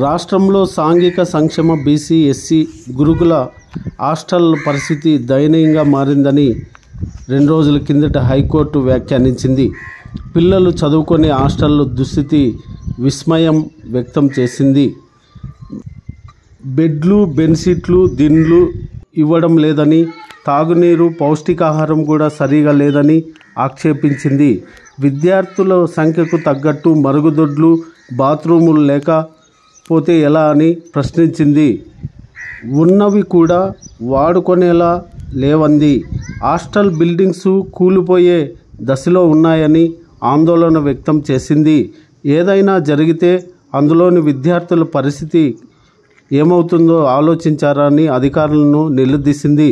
రాష్ట్రంలో సాంఘిక సంక్షేమ బీసీ ఎస్సీ గురుకుల హాస్టల్ పరిస్థితి దయనీయంగా మారిందని 2 రోజుల కిందట హైకోర్టు వ్యాఖ్యానించింది. పిల్లలు చదువుకునే హాస్టల్ దుస్థితి విస్మయం వ్యక్తం చేసింది. బెడ్లు, బెడ్షీట్లు, దిండ్లు ఇవ్వడం లేదని, తాగునీరు, పౌష్టికాహారం కూడా సరిగా లేదని ఆక్షేపించింది. విద్యార్థుల సంఖ్యకు తగ్గట్టు మరుగుదొడ్లు, బాత్రూములు లేకపోతే ఎలా అని ప్రశ్నించింది. ఉన్నవి కూడా వాడుకునేలా లేవంది. హాస్టల్ బిల్డింగ్స్ కూలిపోయే దశలో ఉన్నాయని ఆందోళన వ్యక్తం చేసింది. ఏదైనా జరిగితే అందులోని విద్యార్థుల పరిస్థితి ఏమవుతుందో ఆలోచించారని అధికారులను నిలదీసింది.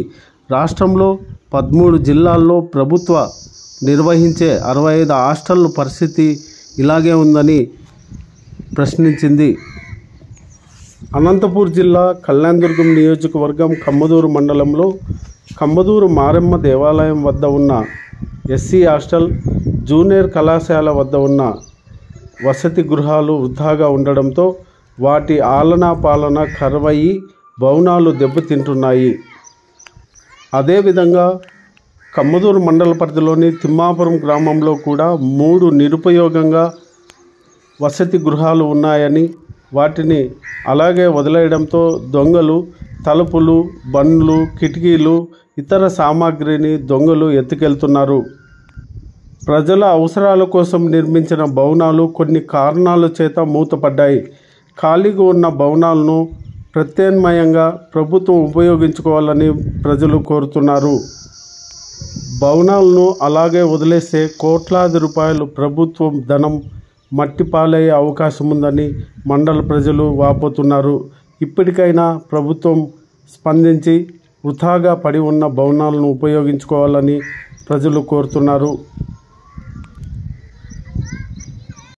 రాష్ట్రంలో 13 జిల్లాల్లో ప్రభుత్వ నిర్వహించే 65 హాస్టళ్ల పరిస్థితి ఇలాగే ఉందని ప్రశ్నించింది. అనంతపూర్ జిల్లా కళ్యాణదుర్గం నియోజకవర్గం కమ్మదూరు మండలంలో కమ్మదూరు మారెమ్మ దేవాలయం వద్ద ఉన్న ఎస్సీ హాస్టల్, జూనియర్ కళాశాల వద్ద ఉన్న వసతి గృహాలు వృధాగా ఉండడంతో వాటి ఆలనా పాలన కరువయి భవనాలు దెబ్బతింటున్నాయి. అదేవిధంగా కమ్మదూరు మండల పరిధిలోని తిమ్మాపురం గ్రామంలో కూడా 3 నిరుపయోగంగా వసతి గృహాలు ఉన్నాయని, వాటిని అలాగే వదిలేయడంతో దొంగలు తలుపులు, బండ్లు, కిటికీలు, ఇతర సామాగ్రిని దొంగలు ఎత్తుకెళ్తున్నారు. ప్రజల అవసరాల కోసం నిర్మించిన భవనాలు కొన్ని కారణాల చేత మూతపడ్డాయి. ఖాళీగా ఉన్న భవనాలను ప్రత్యామ్నాయంగా ప్రభుత్వం ఉపయోగించుకోవాలని ప్రజలు కోరుతున్నారు. భవనాలను అలాగే వదిలేస్తే కోట్లాది రూపాయలు ప్రభుత్వం ధనం మట్టిపాలయ్యే అవకాశం ఉందని మండల ప్రజలు వాపోతున్నారు. ఇప్పటికైనా ప్రభుత్వం స్పందించి వృథాగా పడి ఉన్న భవనాలను ఉపయోగించుకోవాలని ప్రజలు కోరుతున్నారు.